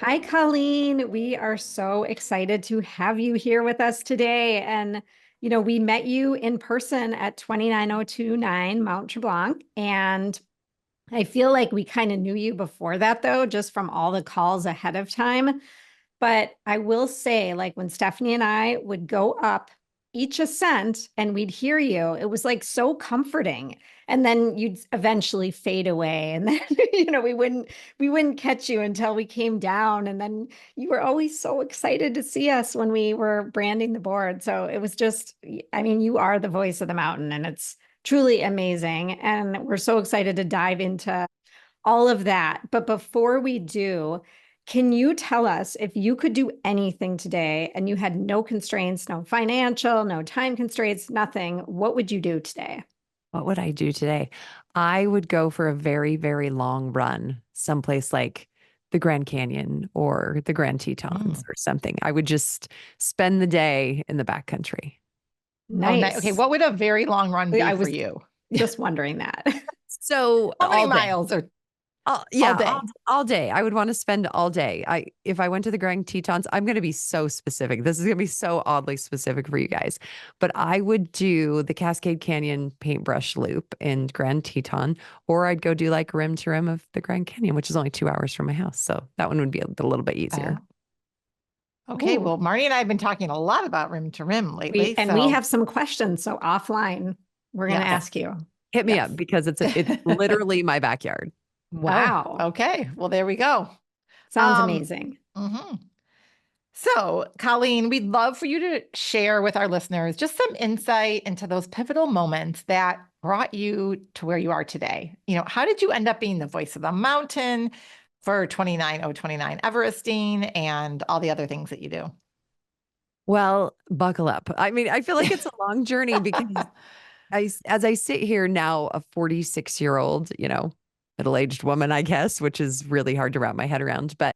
Hi, Colleen. We are so excited to have you here with us today. We met you in person at 29029 Mount Treblanc. And I feel like we kind of knew you before that, though, just from all the calls ahead of time. But I will say, like when Stephanie and I would go up each ascent and we'd hear you, it was like so comforting. And then you'd eventually fade away. And then, we wouldn't catch you until we came down. And then you were always so excited to see us when we were branding the board. So it was just, I mean, you are the voice of the mountain and it's truly amazing. And we're so excited to dive into all of that. But before we do, can you tell us if you could do anything today and you had no constraints, no financial, no time constraints, nothing, what would you do today? What would I do today? I would go for a very, very long run, someplace like the Grand Canyon or the Grand Tetons Mm. or something. I would just spend the day in the backcountry. Oh, nice. Okay, Nice. what would a very long run be I for was you? just wondering that. So How many all day. miles or Yeah, day? all day. I would want to spend all day. If I went to the Grand Tetons, I'm going to be so specific. This is going to be so oddly specific for you guys. But I would do the Cascade Canyon paintbrush loop in Grand Teton, or I'd go do like rim to rim of the Grand Canyon, which is only 2 hours from my house. So that one would be a little bit easier. Okay, Ooh. well, Marty and I have been talking a lot about rim to rim lately. We have some questions. So offline, we're going to Yes. ask you. Hit me Yes. up because it's literally my backyard. Wow. Okay, well, there we go. Sounds Um, amazing. mhm. So, Colleen, we'd love for you to share with our listeners just some insight into those pivotal moments that brought you to where you are today. How did you end up being the voice of the mountain for 29029 Everesting and all the other things that you do? Well, buckle up. I mean, I feel like it's a long journey because as I sit here now, a 46-year-old, middle-aged woman, I guess, which is really hard to wrap my head around. But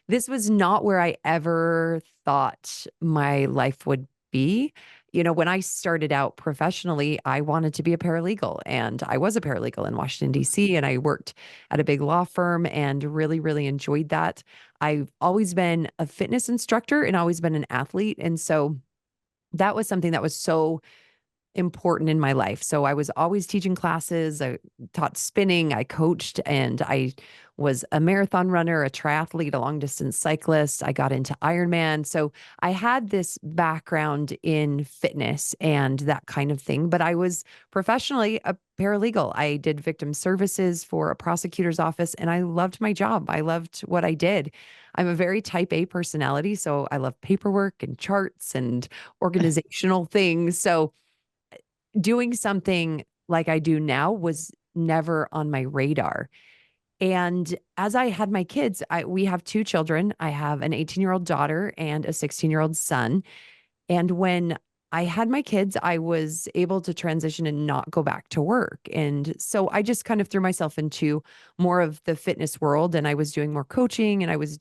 this was not where I ever thought my life would be. When I started out professionally, I wanted to be a paralegal, and I was a paralegal in Washington, D.C., and I worked at a big law firm and really, really enjoyed that. I've always been a fitness instructor and always been an athlete. And so that was something that was so important in my life. So I was always teaching classes. I taught spinning, I coached, and I was a marathon runner, a triathlete, a long distance cyclist. I got into Ironman. So I had this background in fitness and that kind of thing, but I was professionally a paralegal. I did victim services for a prosecutor's office and I loved my job. I loved what I did. I'm a very type A personality, so I love paperwork and charts and organizational things. So doing something like I do now was never on my radar. And as I had my kids, we have two children. I have an 18-year-old daughter and a 16-year-old son. And when I had my kids, I was able to transition and not go back to work. And so I just kind of threw myself into more of the fitness world, and I was doing more coaching, and I was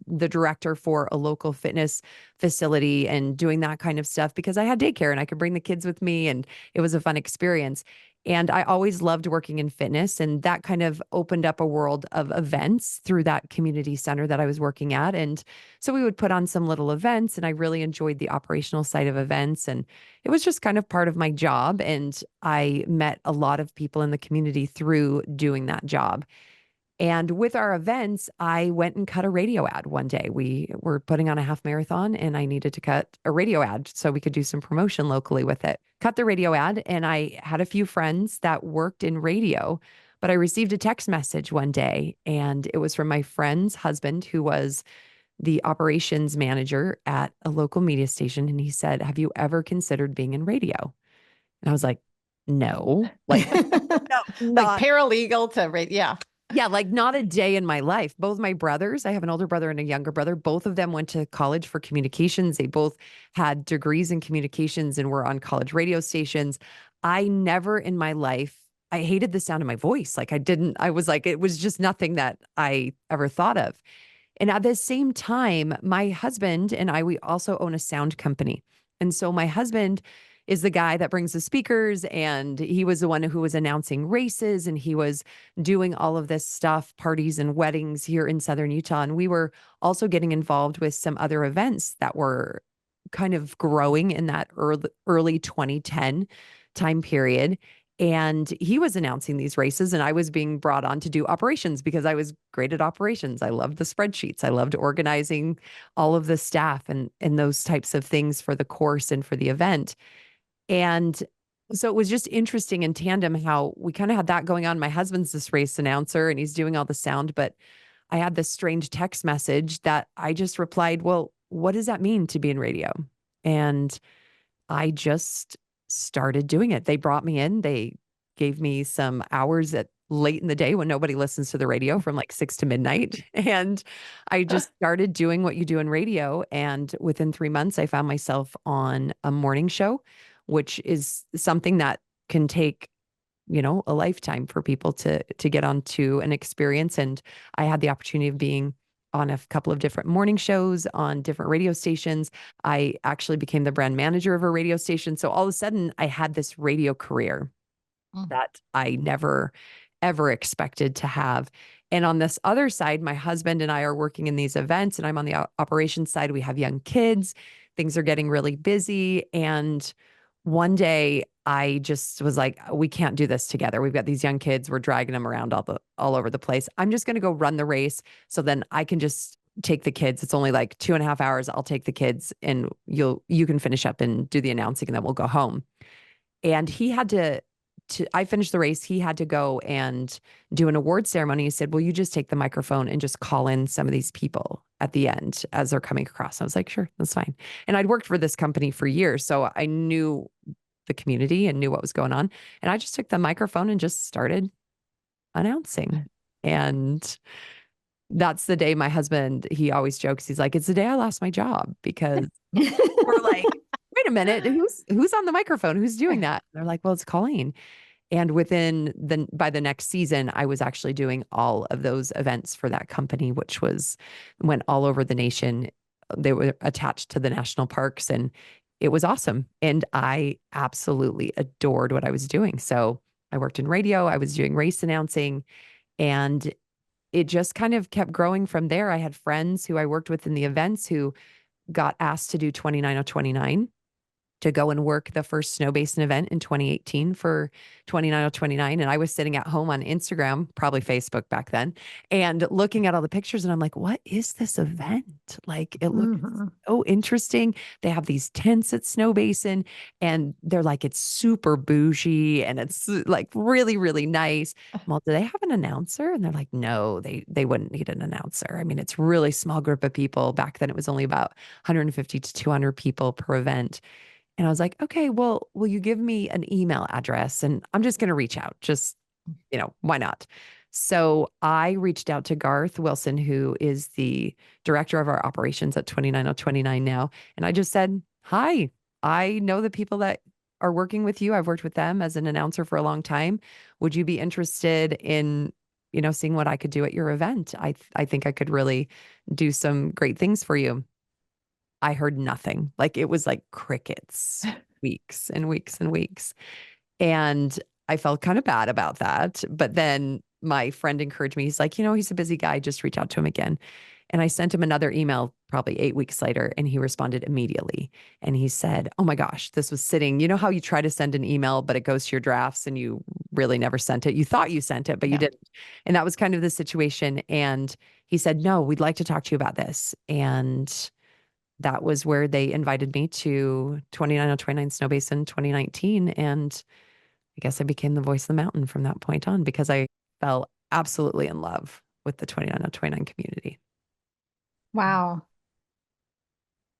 the director for a local fitness facility and doing that kind of stuff because I had daycare and I could bring the kids with me and it was a fun experience. And I always loved working in fitness, and that kind of opened up a world of events through that community center that I was working at. And so we would put on some little events, and I really enjoyed the operational side of events. And it was just kind of part of my job. And I met a lot of people in the community through doing that job. And with our events, I went and cut a radio ad one day. We were putting on a half marathon and I needed to cut a radio ad so we could do some promotion locally with it. Cut the radio ad, and I had a few friends that worked in radio, but I received a text message one day and it was from my friend's husband, who was the operations manager at a local media station. And he said, "Have you ever considered being in radio?" And I was like, "No, like, no, Like not paralegal to rate. Yeah. yeah, like not a day in my life." Both my brothers, I have an older brother and a younger brother, both of them went to college for communications. They both had degrees in communications and were on college radio stations. I never in my life, I hated the sound of my voice. I was like, it was just nothing that I ever thought of. And at the same time, my husband and I, we also own a sound company. And so my husband is the guy that brings the speakers. And he was the one who was announcing races, and he was doing all of this stuff, parties and weddings here in Southern Utah. And we were also getting involved with some other events that were kind of growing in that early 2010 time period. And he was announcing these races, and I was being brought on to do operations because I was great at operations. I loved the spreadsheets. I loved organizing all of the staff and those types of things for the course and for the event. And so it was just interesting in tandem how we kind of had that going on. My husband's this race announcer and he's doing all the sound, but I had this strange text message that I just replied, well, what does that mean to be in radio? And I just started doing it. They brought me in. They gave me some hours at late in the day when nobody listens to the radio from like 6 to midnight. And I just started doing what you do in radio. And within 3 months, I found myself on a morning show, which is something that can take, a lifetime for people to get onto an experience. And I had the opportunity of being on a couple of different morning shows on different radio stations. I actually became the brand manager of a radio station. So all of a sudden I had this radio career that I never, ever expected to have. And on this other side, my husband and I are working in these events, and I'm on the operations side. We have young kids. Things are getting really busy. And one day I just was like, we can't do this together. We've got these young kids. We're dragging them around all over the place. I'm just going to go run the race. So then I can just take the kids. It's only like 2.5 hours. I'll take the kids and you can finish up and do the announcing, and then we'll go home. And he had I finished the race. He had to go and do an award ceremony. He said, will you just take the microphone and just call in some of these people at the end as they're coming across? I was like, sure, that's fine. And I'd worked for this company for years, so I knew the community and knew what was going on. And I just took the microphone and just started announcing. And that's the day my husband, he always jokes, he's like, it's the day I lost my job, because we're like, wait a minute, who's on the microphone? Who's doing that? They're like, well, it's Colleen. And by the next season, I was actually doing all of those events for that company, which went all over the nation. They were attached to the national parks, and it was awesome. And I absolutely adored what I was doing. So I worked in radio, I was doing race announcing, and it just kind of kept growing from there. I had friends who I worked with in the events who got asked to do 29 to go and work the first Snow Basin event in 2018 for 29. And I was sitting at home on Instagram, probably Facebook back then, and looking at all the pictures. And I'm like, what is this event? Like, it looks so interesting. They have these tents at Snow Basin, and they're like, it's super bougie and it's like really, really nice. Well, do they have an announcer? And they're like, no, they wouldn't need an announcer. I mean, it's really small group of people. Back then it was only about 150 to 200 people per event. And I was like, okay, well, will you give me an email address? And I'm just going to reach out. Just, why not? So I reached out to Garth Wilson, who is the director of our operations at 29029 now. And I just said, hi, I know the people that are working with you. I've worked with them as an announcer for a long time. Would you be interested in, seeing what I could do at your event? I think I could really do some great things for you. I heard nothing. Like, it was like crickets, weeks and weeks and weeks. And I felt kind of bad about that. But then my friend encouraged me. He's like, he's a busy guy. Just reach out to him again. And I sent him another email probably 8 weeks later, and he responded immediately. And he said, oh my gosh, this was sitting, how you try to send an email, but it goes to your drafts and you really never sent it. You thought you sent it, but you didn't. And that was kind of the situation. And he said, no, we'd like to talk to you about this. And that was where they invited me to 29029 Snow Basin 2019. And I guess I became the voice of the mountain from that point on, because I fell absolutely in love with the 29029 community. Wow.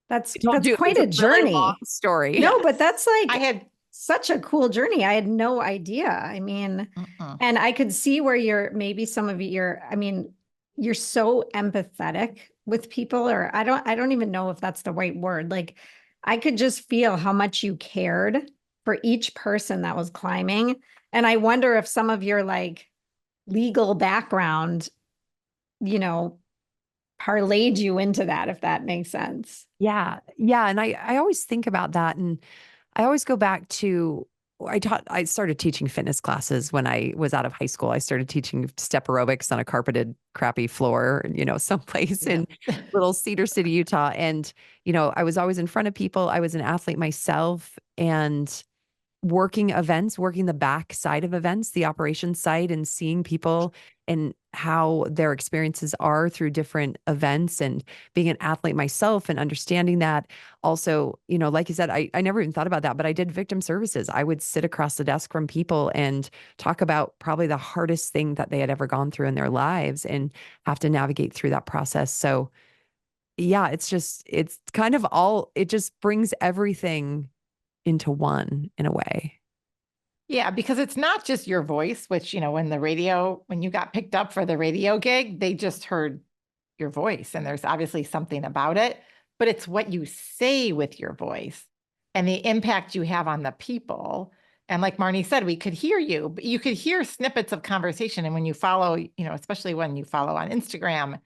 That's It's quite a journey. Long story. No, but that's like, I had such a cool journey. I had no idea. I mean, and I could see where you're so empathetic with people, or I don't even know if that's the right word. Like, I could just feel how much you cared for each person that was climbing. And I wonder if some of your like legal background, parlayed you into that, if that makes sense. Yeah. Yeah. And I always think about that. And I always go back to, I started teaching fitness classes when I was out of high school. I started teaching step aerobics on a carpeted, crappy floor, someplace Yeah. in little Cedar City, Utah. And, I was always in front of people. I was an athlete myself, and working events, working the back side of events, the operations side, and seeing people and how their experiences are through different events, and being an athlete myself and understanding that. Also, like you said, I never even thought about that, but I did victim services. I would sit across the desk from people and talk about probably the hardest thing that they had ever gone through in their lives and have to navigate through that process. So yeah, it's kind of it just brings everything into one in a way. Yeah, because it's not just your voice, which, when you got picked up for the radio gig, they just heard your voice and there's obviously something about it, but it's what you say with your voice and the impact you have on the people. And like Marnie said, we could hear you, but you could hear snippets of conversation. And when you follow, especially when you follow on Instagram,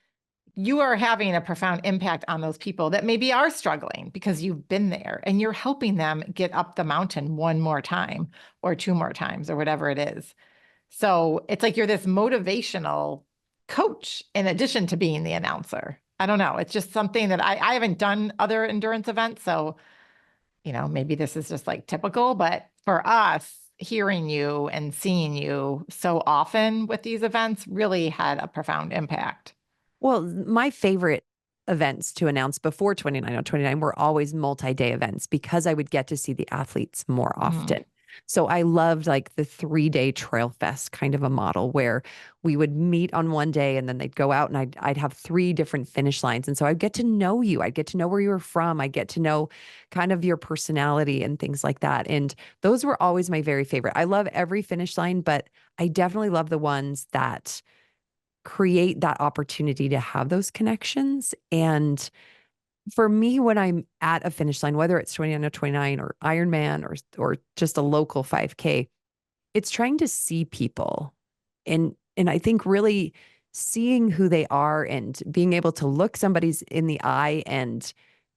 you are having a profound impact on those people that maybe are struggling because you've been there and you're helping them get up the mountain one more time or two more times or whatever it is. So it's like you're this motivational coach in addition to being the announcer. I don't know. It's just something that I haven't done other endurance events. So, maybe this is just like typical, but for us, hearing you and seeing you so often with these events really had a profound impact. Well, my favorite events to announce before 29 were always multi-day events because I would get to see the athletes more often. So I loved like the 3-day trail fest kind of a model where we would meet on one day and then they'd go out and I'd have 3 different finish lines. And so I'd get to know you. I'd get to know where you were from. I'd get to know kind of your personality and things like that. And those were always my very favorite. I love every finish line, but I definitely love the ones that create that opportunity to have those connections. And for me, when I'm at a finish line, whether it's 29 or Ironman or just a local 5K, it's trying to see people and I think really seeing who they are and being able to look somebody's in the eye and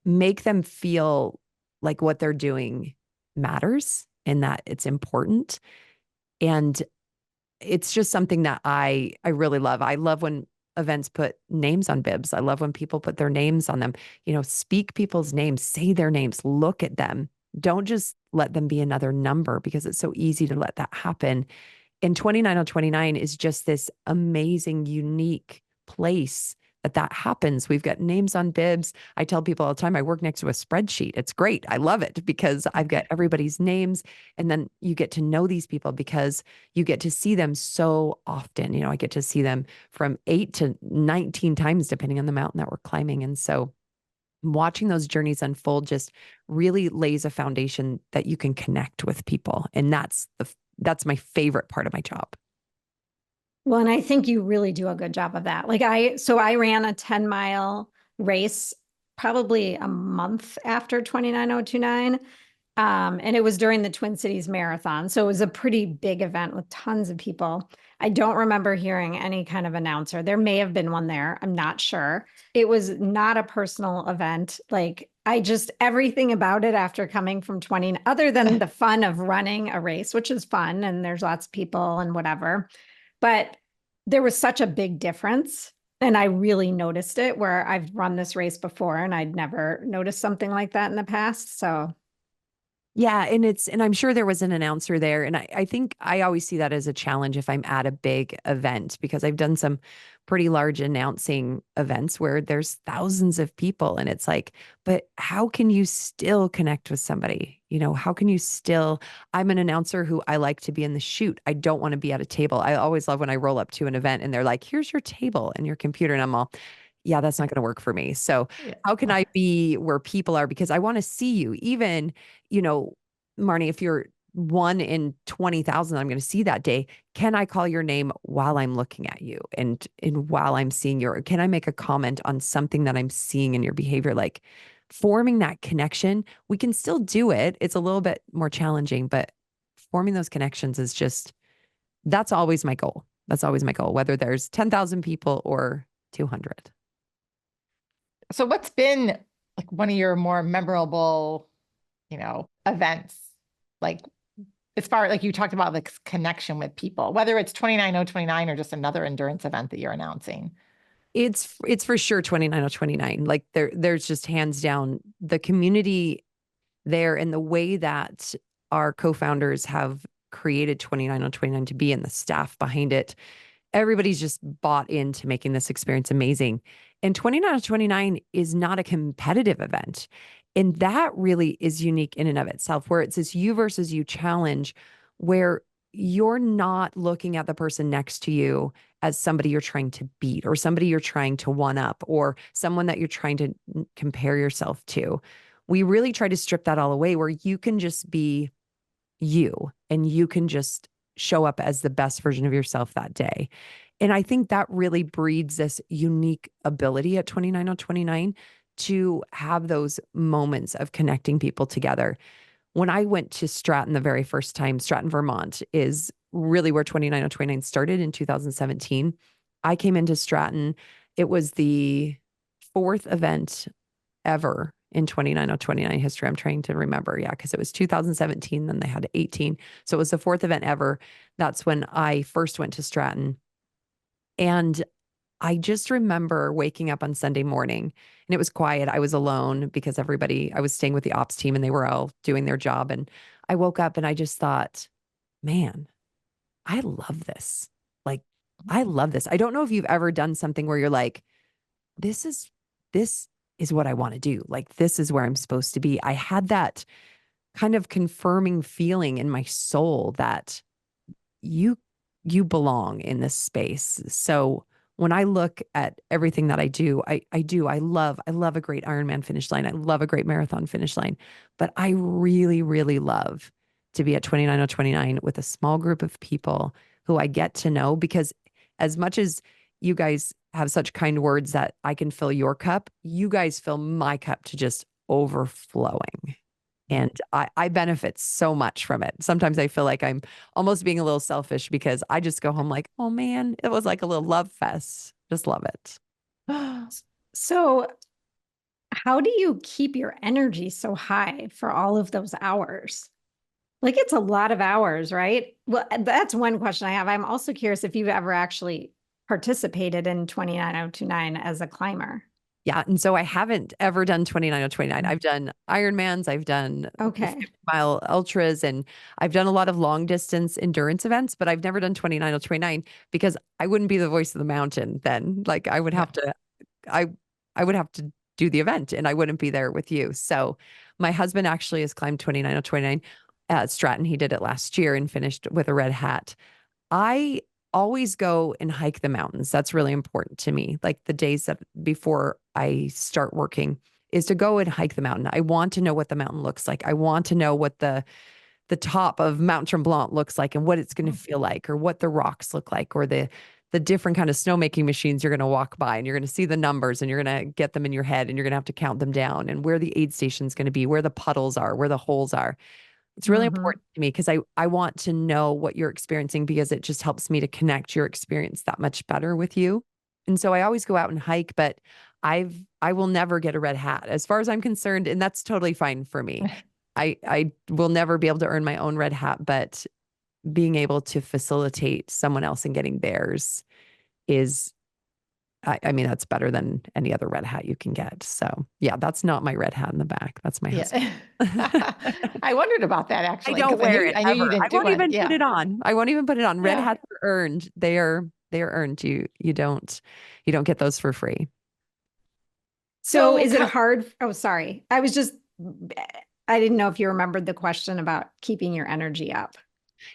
make them feel like what they're doing matters and that it's important. And it's just something that I really love. I love when events put names on bibs. I love when people put their names on them. Speak people's names, say their names, look at them. Don't just let them be another number because it's so easy to let that happen. And 29 on 29 is just this amazing, unique place that happens. We've got names on bibs. I tell people all the time, I work next to a spreadsheet. It's great. I love it because I've got everybody's names. And then you get to know these people because you get to see them so often. I get to see them from 8 to 19 times, depending on the mountain that we're climbing. And so watching those journeys unfold just really lays a foundation that you can connect with people. And that's my favorite part of my job. Well, and I think you really do a good job of that. So I ran a 10-mile race probably a month after 29029. And it was during the Twin Cities Marathon. So it was a pretty big event with tons of people. I don't remember hearing any kind of announcer. There may have been one there. I'm not sure. It was not a personal event. Everything about it after coming from 20, other than the fun of running a race, which is fun and there's lots of people and whatever. But there was such a big difference. And I really noticed it where I've run this race before and I'd never noticed something like that in the past. So yeah. And I'm sure there was an announcer there. And I think I always see that as a challenge if I'm at a big event, because I've done some pretty large announcing events where there's thousands of people. And it's like, but how can you still connect with somebody? How can you still, I'm an announcer who I like to be in the chute. I don't want to be at a table. I always love when I roll up to an event and they're like, here's your table and your computer. And I'm all, yeah, that's not going to work for me. So how can I be where people are? Because I want to see you. Even, Marnie, if you're 1 in 20,000, I'm going to see that day. Can I call your name while I'm looking at you and while I'm seeing can I make a comment on something that I'm seeing in your behavior? Like forming that connection, we can still do it. It's a little bit more challenging, but forming those connections is that's always my goal. That's always my goal, whether there's 10,000 people or 200. So what's been like one of your more memorable, events? Like, as far like you talked about like connection with people, whether it's 29029 or just another endurance event that you're announcing. It's for sure 29029. Like there's just hands down the community there, and the way that our co-founders have created 29029 to be, and the staff behind it. Everybody's just bought into making this experience amazing. And 29029 is not a competitive event. And that really is unique in and of itself, where it's this you versus you challenge, where you're not looking at the person next to you as somebody you're trying to beat, or somebody you're trying to one up, or someone that you're trying to compare yourself to. We really try to strip that all away, where you can just be you, and you can just show up as the best version of yourself that day. And I think that really breeds this unique ability at 29029 to have those moments of connecting people together. When I went to Stratton the very first time, Stratton, Vermont is really where 29029 started in 2017. I came into Stratton. It was the fourth event ever in 29029 history. I'm trying to remember. Yeah, because it was 2017, then they had 18. So it was the fourth event ever. That's when I first went to Stratton. And I just remember waking up on Sunday morning, and it was quiet. I was alone because I was staying with the ops team and they were all doing their job. And I woke up and I just thought, man, I love this. Like, I love this. I don't know if you've ever done something where you're like, this is what I want to do. Like, this is where I'm supposed to be. I had that kind of confirming feeling in my soul that you belong in this space. So when I look at everything that I do, I love a great Ironman finish line. I love a great marathon finish line, but I really, really love to be at 29029 with a small group of people who I get to know, because as much as you guys have such kind words that I can fill your cup, you guys fill my cup to just overflowing. And I benefit so much from it. Sometimes I feel like I'm almost being a little selfish, because I just go home like, oh man, it was like a little love fest. Just love it. So how do you keep your energy so high for all of those hours? Like, it's a lot of hours, right? Well, that's one question I have. I'm also curious if you've ever actually participated in 29029 as a climber. Yeah. And so I haven't ever done 29029. I've done Ironmans, I've done mile ultras, and I've done a lot of long distance endurance events, but I've never done 29029 because I wouldn't be the voice of the mountain then. Like, I would have to, I would have to do the event, and I wouldn't be there with you. So my husband actually has climbed 29029 at Stratton. He did it last year and finished with a red hat. I always go and hike the mountains. That's really important to me. Like, the days that before I start working is to go and hike the mountain. I want to know what the mountain looks like. I want to know what the top of Mount Tremblant looks like, and what it's going to feel like, or what the rocks look like, or the different kind of snowmaking machines you're going to walk by, and you're going to see the numbers, and you're going to get them in your head, and you're going to have to count them down, and where the aid station is going to be, where the puddles are, where the holes are. It's really important to me, because I want to know what you're experiencing, because it just helps me to connect your experience that much better with you. And so I always go out and hike, but I will never get a red hat as far as I'm concerned. And that's totally fine for me. I will never be able to earn my own red hat, but being able to facilitate someone else and getting theirs is, I mean, that's better than any other red hat you can get. So yeah, that's not my red hat in the back. That's my husband. I wondered about that, actually. I don't wear it. I knew you didn't I won't even put it on. I won't even put it on. Red hats are earned. They are earned. You don't get those for free. So is it hard? Oh, sorry. I didn't know if you remembered the question about keeping your energy up.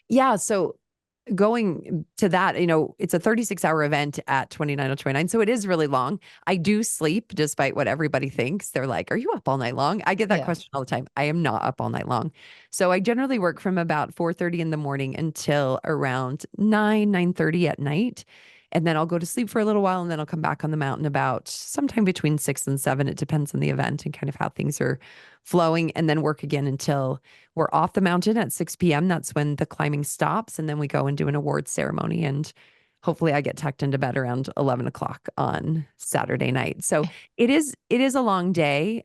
Yeah. So going to that, it's a 36-hour event at 29029. So it is really long. I do sleep, despite what everybody thinks. They're like, are you up all night long? I get that question all the time. I am not up all night long. So I generally work from about 4:30 in the morning until around 9:30 at night. And then I'll go to sleep for a little while, and then I'll come back on the mountain about sometime between 6 and 7. It depends on the event and kind of how things are flowing, and then work again until we're off the mountain at 6 p.m. That's when the climbing stops. And then we go and do an awards ceremony. And hopefully I get tucked into bed around 11 o'clock on Saturday night. So it is a long day.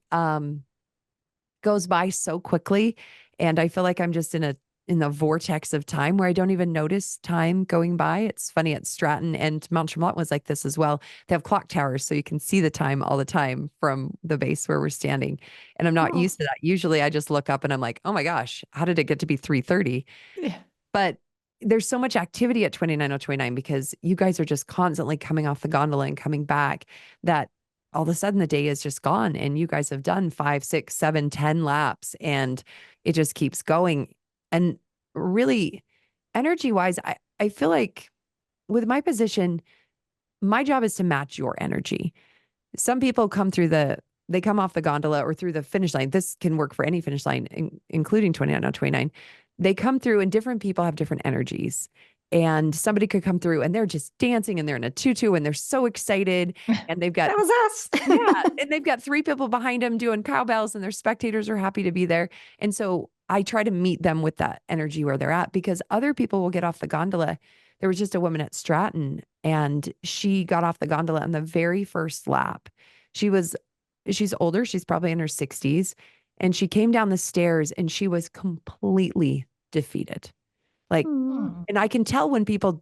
Goes by so quickly. And I feel like I'm just in the vortex of time where I don't even notice time going by. It's funny at Stratton, and Mount Tremblant was like this as well. They have clock towers, so you can see the time all the time from the base where we're standing. And I'm not Oh. used to that. Usually I just look up and I'm like, oh my gosh, how did it get to be 3:30? Yeah. But there's so much activity at 29029 because you guys are just constantly coming off the gondola and coming back that all of a sudden the day is just gone. And you guys have done 5, 6, 7, 10 laps and it just keeps going. And really, energy wise, I feel like with my position, my job is to match your energy. Some people they come off the gondola or through the finish line. This can work for any finish line, including 29. They come through and different people have different energies. And somebody could come through and they're just dancing and they're in a tutu and they're so excited and they've got, That was us. yeah, and they've got 3 people behind them doing cowbells and their spectators are happy to be there. And so I try to meet them with that energy where they're at because other people will get off the gondola. There was just a woman at Stratton and she got off the gondola on the very first lap. She's older. She's probably in her 60s. And she came down the stairs and she was completely defeated. Like, Hmm. and I can tell when people,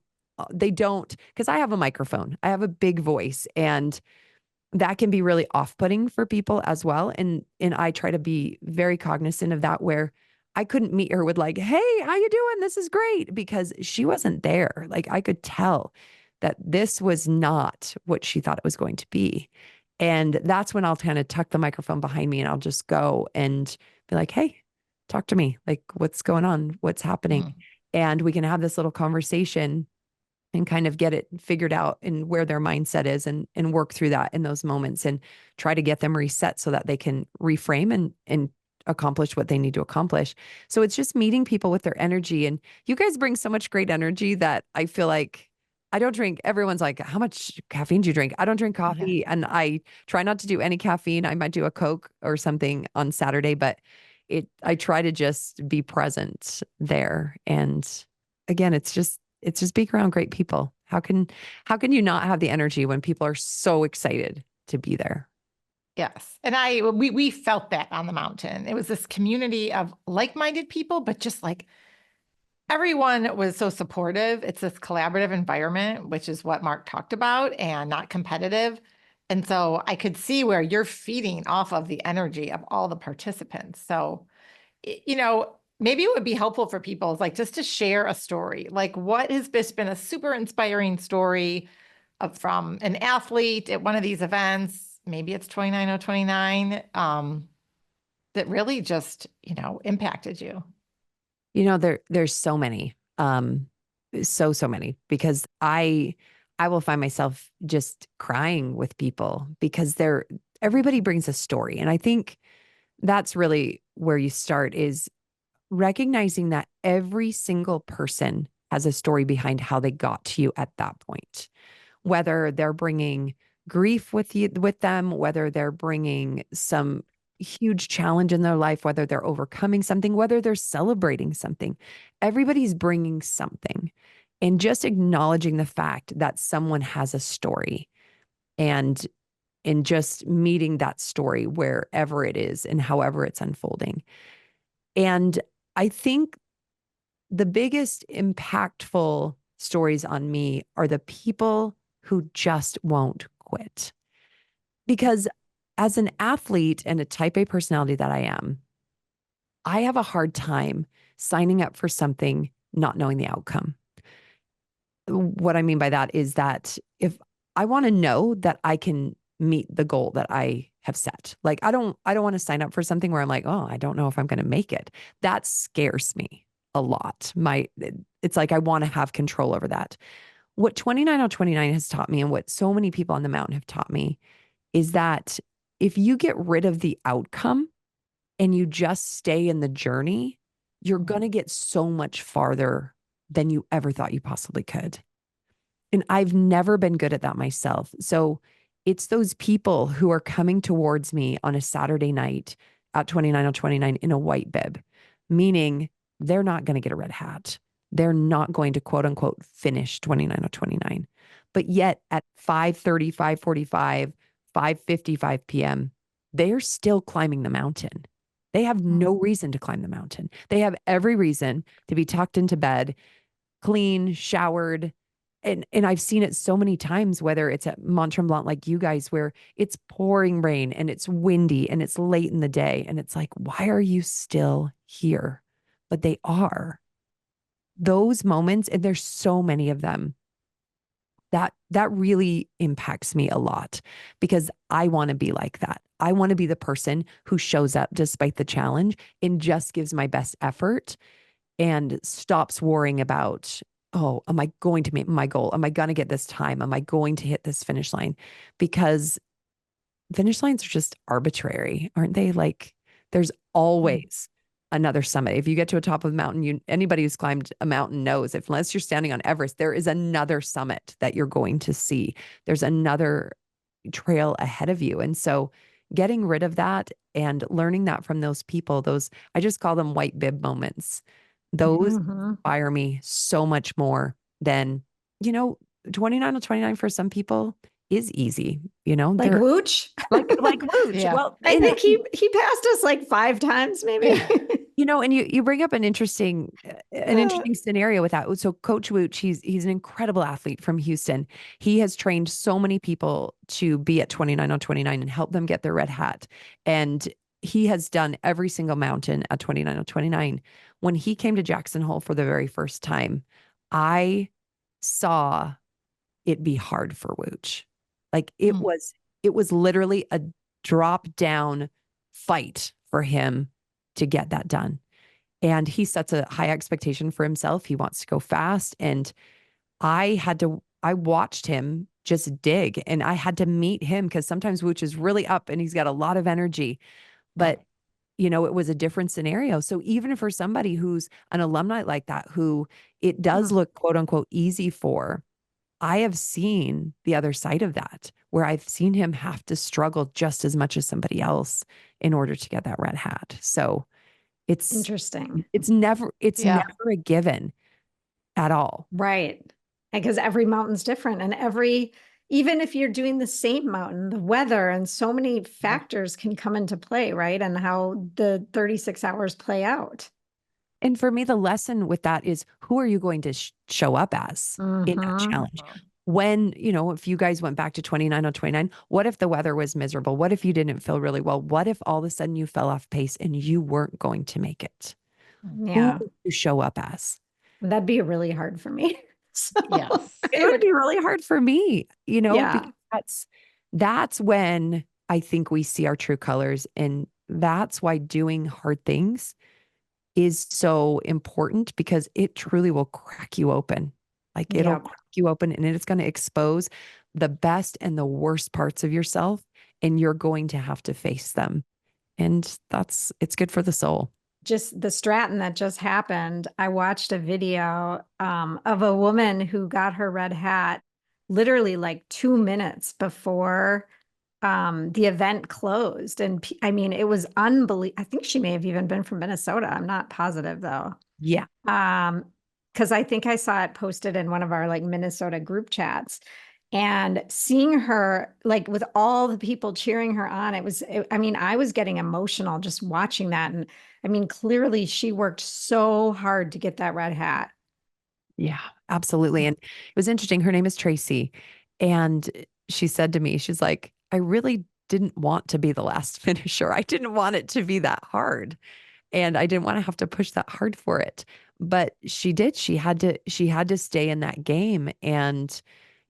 they don't, because I have a microphone, I have a big voice, and that can be really off-putting for people as well. And I try to be very cognizant of that where I couldn't meet her with like, hey, how you doing? This is great. Because she wasn't there. Like I could tell that this was not what she thought it was going to be. And that's when I'll kind of tuck the microphone behind me and I'll just go and be like, hey, talk to me. Like, what's going on? What's happening? And we can have this little conversation and kind of get it figured out and where their mindset is and work through that in those moments and try to get them reset so that they can reframe and accomplish what they need to accomplish. So it's just meeting people with their energy. And you guys bring so much great energy that I feel like I don't drink. Everyone's like, how much caffeine do you drink? I don't drink coffee and I try not to do any caffeine. I might do a Coke or something on Saturday, but I try to just be present there. And again, it's just being around great people. How can you not have the energy when people are so excited to be there? Yes. And we felt that on the mountain. It was this community of like-minded people, but just like everyone was so supportive. It's this collaborative environment, which is what Mark talked about, and not competitive. And so I could see where you're feeding off of the energy of all the participants. So, maybe it would be helpful for people like just to share a story. Like what has just been a super inspiring story from an athlete at one of these events? Maybe it's 29029, that really just, impacted you. There's so many, so many, because I will find myself just crying with people because everybody brings a story. And I think that's really where you start is recognizing that every single person has a story behind how they got to you at that point, whether they're bringing grief with them, whether they're bringing some huge challenge in their life, whether they're overcoming something, whether they're celebrating something. Everybody's bringing something, and just acknowledging the fact that someone has a story and in just meeting that story wherever it is and however it's unfolding. And I think the biggest impactful stories on me are the people who just won't quit. Because as an athlete and a type A personality that I am, I have a hard time signing up for something not knowing the outcome. What I mean by that is that if I want to know that I can meet the goal that I have set, like I don't want to sign up for something where I'm like, oh, I don't know if I'm going to make it. That scares me a lot. It's like I want to have control over that. What 29029 has taught me and what so many people on the mountain have taught me is that if you get rid of the outcome and you just stay in the journey, you're going to get so much farther than you ever thought you possibly could. And I've never been good at that myself. So it's those people who are coming towards me on a Saturday night at 29029 in a white bib, meaning they're not going to get a red hat. They're not going to quote unquote finish 29029. But yet at 5:30, 5:45, 5:55 p.m., they're still climbing the mountain. They have no reason to climb the mountain. They have every reason to be tucked into bed, clean, showered. And I've seen it so many times, whether it's at Mont Tremblant like you guys, where it's pouring rain and it's windy and it's late in the day. And it's like, why are you still here? But they are. Those moments, and there's so many of them, that really impacts me a lot, because I want to be like that. I want to be the person who shows up despite the challenge and just gives my best effort and stops worrying about, oh, am I going to meet my goal? Am I going to get this time? Am I going to hit this finish line? Because finish lines are just arbitrary, aren't they? Like, there's always another summit. If you get to a top of the mountain, anybody who's climbed a mountain knows, if unless you're standing on Everest, there is another summit that you're going to see. There's another trail ahead of you. And so getting rid of that and learning that from those people, those, I just call them white bib moments. Those inspire me so much more than, 29 on 29 for some people is easy, Like Wooch? like Wooch. Yeah. Well, I think he passed us like 5 times, maybe. and you bring up an interesting scenario with that. So Coach Wooch, he's an incredible athlete from Houston. He has trained so many people to be at 29 on 29 and help them get their red hat. And he has done every single mountain at 29 on 29. When he came to Jackson Hole for the very first time, I saw it be hard for Wooch. Like it was literally a drop down fight for him to get that done. And he sets a high expectation for himself. He wants to go fast. And I watched him just dig, and I had to meet him, because sometimes Wooch is really up and he's got a lot of energy, but it was a different scenario. So even for somebody who's an alumni like that, who it does look quote unquote easy for, I have seen the other side of that, where I've seen him have to struggle just as much as somebody else in order to get that red hat. So it's interesting. It's never a given at all. Right. Because every mountain's different, and even if you're doing the same mountain, the weather and so many factors can come into play, right? And how the 36 hours play out. And for me, the lesson with that is, who are you going to show up as in that challenge? When, if you guys went back to 29 on 29, what if the weather was miserable? What if you didn't feel really well? What if all of a sudden you fell off pace and you weren't going to make it? Yeah. Who would you show up as? That'd be really hard for me. So Yes. It would be really hard for me, Yeah. because that's when I think we see our true colors. And that's why doing hard things is so important, because it truly will crack you open. Like it'll crack you open, and it's going to expose the best and the worst parts of yourself, and you're going to have to face them. And it's good for the soul. Just the Stratton that just happened. I watched a video of a woman who got her red hat literally like 2 minutes before the event closed. And I mean, it was unbelievable. I think she may have even been from Minnesota. I'm not positive though. Yeah. Because I think I saw it posted in one of our like Minnesota group chats, and seeing her like with all the people cheering her on, I mean, I was getting emotional just watching that. And I mean, clearly she worked so hard to get that red hat. Yeah, absolutely. And it was interesting. Her name is Tracy. And she said to me, she's like, I really didn't want to be the last finisher. I didn't want it to be that hard. And I didn't want to have to push that hard for it. But she did. She had to stay in that game. And,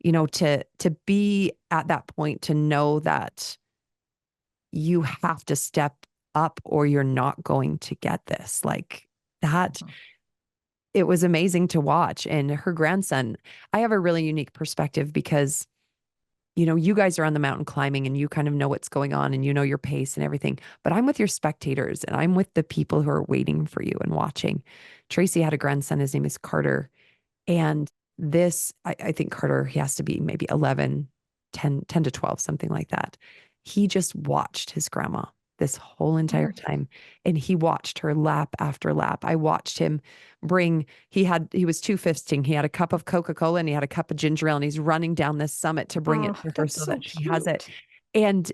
to be at that point, to know that you have to step up or you're not going to get this. Like that. It was amazing to watch. And her grandson, I have a really unique perspective, because you guys are on the mountain climbing and you kind of know what's going on and your pace and everything. But I'm with your spectators, and I'm with the people who are waiting for you and watching. Tracy had a grandson. His name is Carter. And I think Carter, he has to be maybe 11, 10 to 12, something like that. He just watched his grandma this whole entire time. And he watched her lap after lap. I watched him he was 2-fisting. He had a cup of Coca-Cola and he had a cup of ginger ale, and he's running down this summit to bring it to her so that she has it. And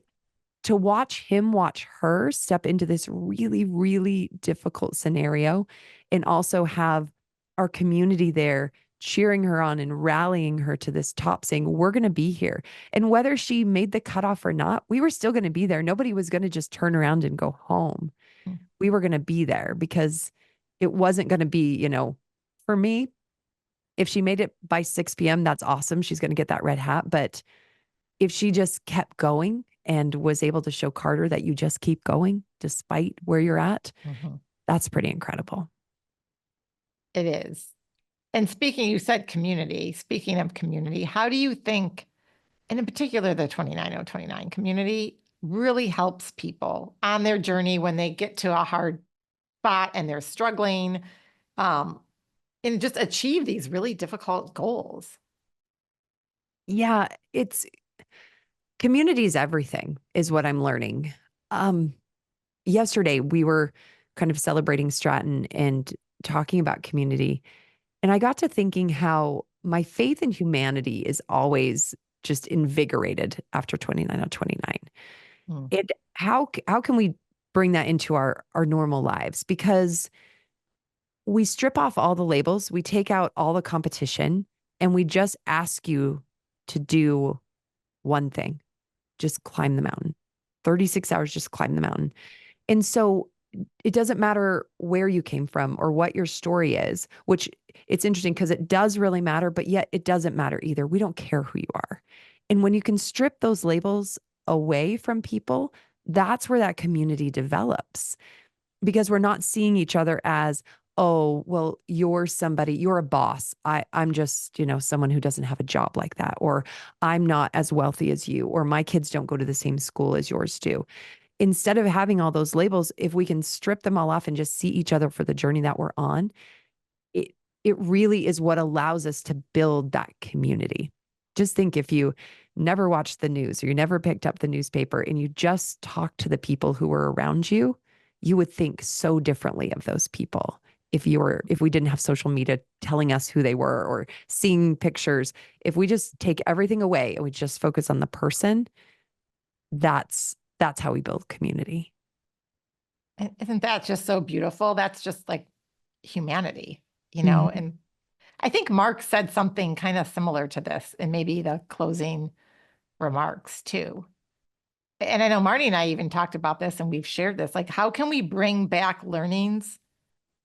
to watch him watch her step into this really, really difficult scenario and also have our community there cheering her on and rallying her to this top, saying, we're going to be here. And whether she made the cutoff or not, we were still going to be there. Nobody was going to just turn around and go home. We were going to be there because it wasn't going to be, for me, if she made it by 6 p.m., that's awesome. She's going to get that red hat. But if she just kept going and was able to show Carter that you just keep going despite where you're at, that's pretty incredible. It is. And you said community. Speaking of community, how do you think, and in particular, the 29029 community really helps people on their journey when they get to a hard spot and they're struggling, and just achieve these really difficult goals? Yeah, community is everything, is what I'm learning. Yesterday, we were kind of celebrating Stratton and talking about community. And I got to thinking how my faith in humanity is always just invigorated after 29029. And how can we bring that into our normal lives? Because we strip off all the labels, we take out all the competition, and we just ask you to do one thing. Just climb the mountain. 36 hours, just climb the mountain. And so it doesn't matter where you came from or what your story is, which it's interesting because it does really matter, but yet it doesn't matter either. We don't care who you are. And when you can strip those labels away from people, that's where that community develops, because we're not seeing each other as, oh, well, you're somebody, you're a boss. I'm just, someone who doesn't have a job like that, or I'm not as wealthy as you, or my kids don't go to the same school as yours do. Instead of having all those labels, if we can strip them all off and just see each other for the journey that we're on, it really is what allows us to build that community. Just think, if you never watched the news or you never picked up the newspaper and you just talked to the people who were around you, you would think so differently of those people. If we didn't have social media telling us who they were or seeing pictures, if we just take everything away and we just focus on the person, that's how we build community. Isn't that just so beautiful? That's just like humanity, And I think Mark said something kind of similar to this in maybe the closing remarks too. And I know Marty and I even talked about this and we've shared this, like, how can we bring back learnings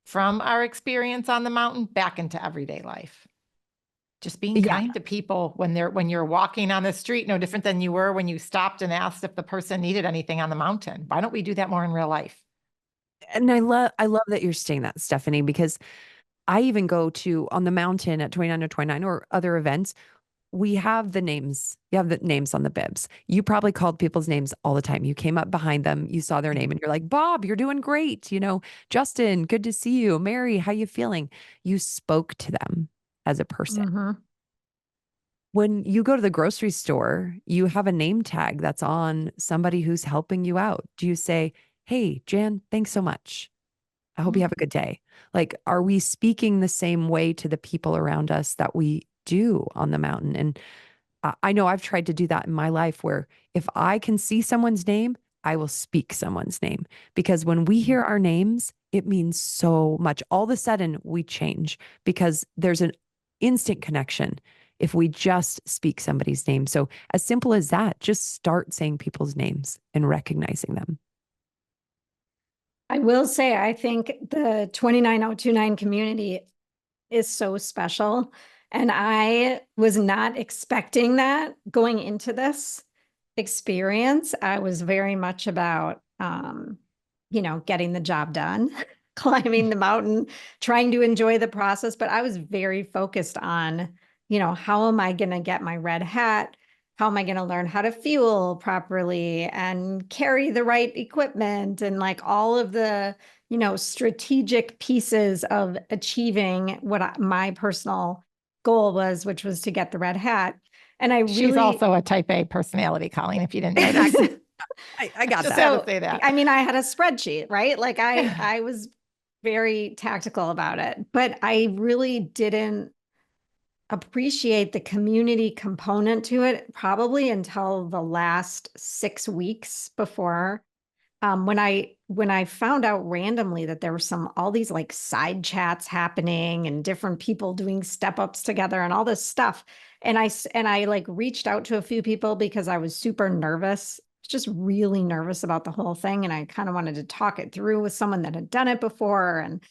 from our experience on the mountain back into everyday life? Just being kind to people when you're walking on the street, no different than you were when you stopped and asked if the person needed anything on the mountain. Why don't we do that more in real life? And I love that you're saying that, Stephanie, because I even go to on the mountain at 29029 or other events. We have the names. You have the names on the bibs. You probably called people's names all the time. You came up behind them, you saw their name and you're like, Bob, you're doing great. Justin, good to see you. Mary, how you feeling? You spoke to them as a person. When you go to the grocery store, you have a name tag that's on somebody who's helping you out. Do you say, hey, Jan, thanks so much. I hope you have a good day. Like, are we speaking the same way to the people around us that we do on the mountain? And I know I've tried to do that in my life, where if I can see someone's name, I will speak someone's name, because when we hear our names, it means so much. All of a sudden we change because there's an instant connection if we just speak somebody's name. So as simple as that, just start saying people's names and recognizing them. I will say, I think the 29029 community is so special. And I was not expecting that going into this experience. I was very much about, getting the job done, climbing the mountain, trying to enjoy the process. But I was very focused on, how am I going to get my red hat? How am I going to learn how to fuel properly and carry the right equipment, and like all of the, strategic pieces of achieving what my personal goal was, which was to get the red hat. And She's also a type A personality, Colleen, if you didn't know that. I got just that. had to say that. I mean, I had a spreadsheet, right? Like I was very tactical about it, but I really didn't appreciate the community component to it probably until the last 6 weeks before when I found out randomly that there were all these like side chats happening and different people doing step ups together and all this stuff. And I like reached out to a few people because I was super nervous, just really nervous about the whole thing. And I kind of wanted to talk it through with someone that had done it before. And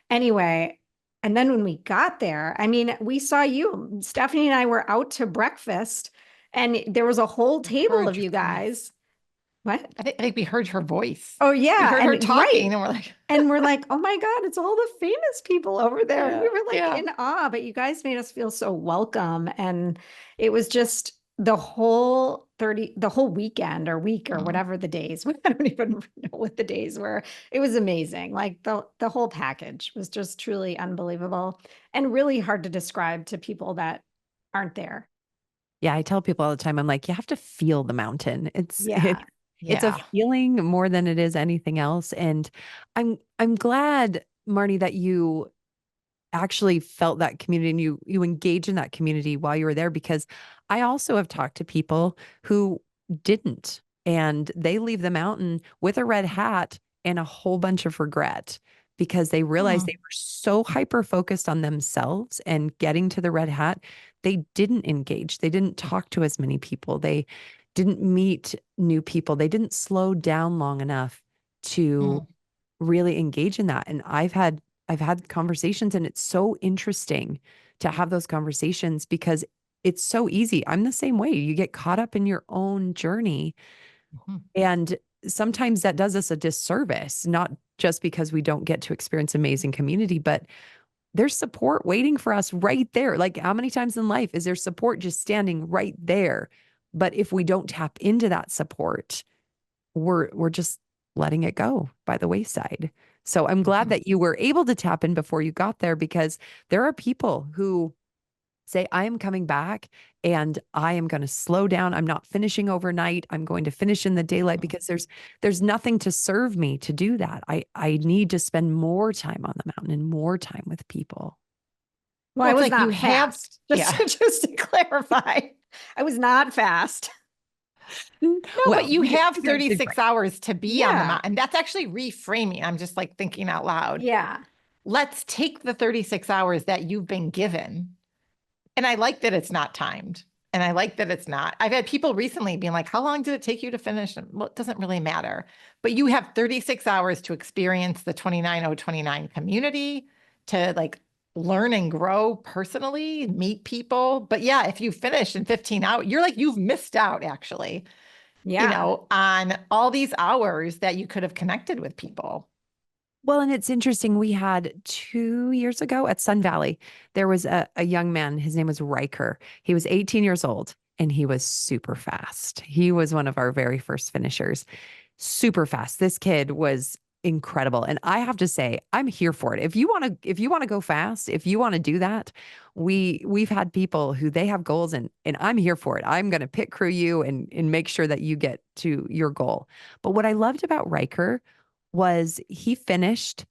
anyway, and then when we got there, I mean, we saw you, Stephanie and I were out to breakfast and there was a whole table of you guys. What? I think we heard her voice. Oh We yeah, heard her and talking, right. and we're like, And we're like, oh my God, it's all the famous people over there. And we Yeah, were like yeah. in awe, but you guys made us feel so welcome. And it was just the whole weekend or week or Mhm. whatever the days. I don't even know what the days were. It was amazing. Like the whole package was just truly unbelievable and really hard to describe to people that aren't there. Yeah, I tell people all the time, I'm like, you have to feel the mountain. Yeah. It's a Yeah. feeling more than it is anything else. And I'm glad, Marnie, that you actually felt that community and you engage in that community while you were there, because I also have talked to people who didn't, and they leave the mountain with a red hat and a whole bunch of regret because they realized they Mm. were so hyper focused on themselves and getting to the red hat, they didn't engage, they didn't talk to as many people, they didn't meet new people, they didn't slow down long enough to Mm. really engage in that. And I've had conversations, and it's so interesting to have those conversations because it's so easy. I'm the same way. You get caught up in your own journey, Mhm. and sometimes that does us a disservice, not just because we don't get to experience amazing community, but there's support waiting for us right there. Like, how many times in life is there support just standing right there? But if we don't tap into that support, we're just letting it go by the wayside. So I'm glad Mhm. that you were able to tap in before you got there, because there are people who say, I am coming back and I am going to slow down. I'm not finishing overnight. I'm going to finish in the daylight because there's nothing to serve me to do that. I need to spend more time on the mountain and more time with people. Well, Well, I it's was like you not have, fast. yeah. Just to clarify, I was not fast. No, but Well, you have we got to take 36 breaks. hours to be on the Yeah. mountain. That's actually reframing. I'm just like thinking out loud. Yeah. Let's take the 36 hours that you've been given. And I like that it's not timed. And I like that it's not. I've had people recently being like, how long did it take you to finish? And, well, it doesn't really matter. But you have 36 hours to experience the 29029 community, to like learn and grow personally, meet people. But yeah, if you finish in 15 hours, you're like, you've missed out actually, Yeah. on all these hours that you could have connected with people. Well, and it's interesting. We had 2 years ago at Sun Valley, there was a young man. His name was Riker. He was 18 years old and he was super fast. He was one of our very first finishers. Super fast. This kid was incredible. And I have to say, I'm here for it. If you want to go fast, if you want to do that, we've had people who they have goals, and I'm here for it. I'm going to pit crew you and make sure that you get to your goal. But what I loved about Riker was he finished,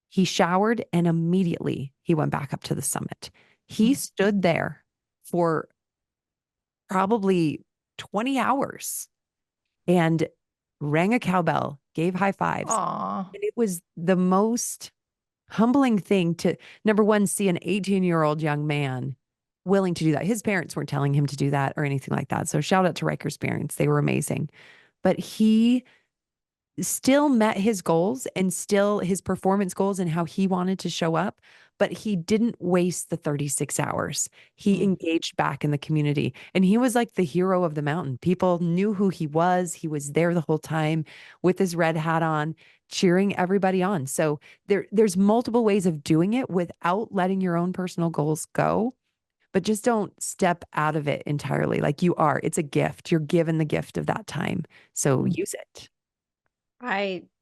he showered, and immediately he went back up to the summit. He stood there for probably 20 hours and rang a cowbell, gave high fives. Aw. And it was the most humbling thing to, number one, see an 18-year-old young man willing to do that. His parents weren't telling him to do that or anything like that. So shout out to Riker's parents. They were amazing. But he still met his goals and still his performance goals and how he wanted to show up, but he didn't waste the 36 hours. He Mm. engaged back in the community, and he was like the hero of the mountain. People knew who he was. He was there the whole time with his red hat on, cheering everybody on. So there's multiple ways of doing it without letting your own personal goals go. But just don't step out of it entirely. Like you are, it's a gift. You're given the gift of that time. So Mm. use it.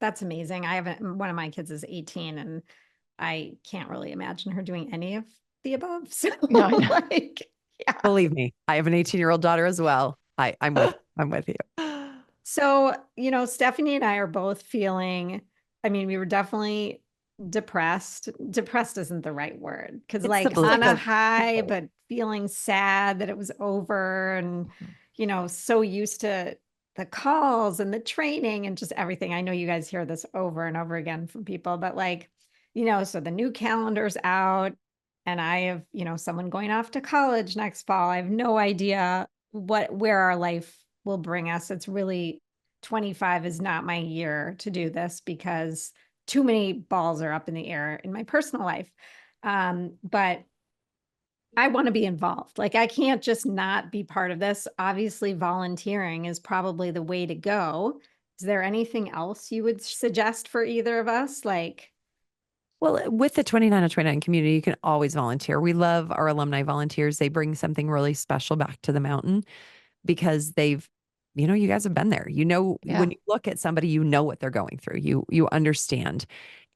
That's amazing. I haven't, one of my kids is 18 and I can't really imagine her doing any of the above. So No, I know. like, yeah. Believe me, I have an 18-year-old daughter as well. I'm with you. So, Stephanie and I are both feeling, I mean, we were definitely depressed. Depressed isn't the right word, because It's the like blues. on a like high, but feeling sad that it was over, and so used to the calls and the training and just everything. I know you guys hear this over and over again from people, but like, so the new calendar's out, and I have, someone going off to college next fall. I have no idea where our life will bring us. It's really 25 is not my year to do this, because too many balls are up in the air in my personal life. But I want to be involved. Like, I can't just not be part of this. Obviously, volunteering is probably the way to go. Is there anything else you would suggest for either of us? Like, Well, with the 29 of 29 community, you can always volunteer. We love our alumni volunteers. They bring something really special back to the mountain because you guys have been there. Yeah. When you look at somebody, you know what they're going through. You understand.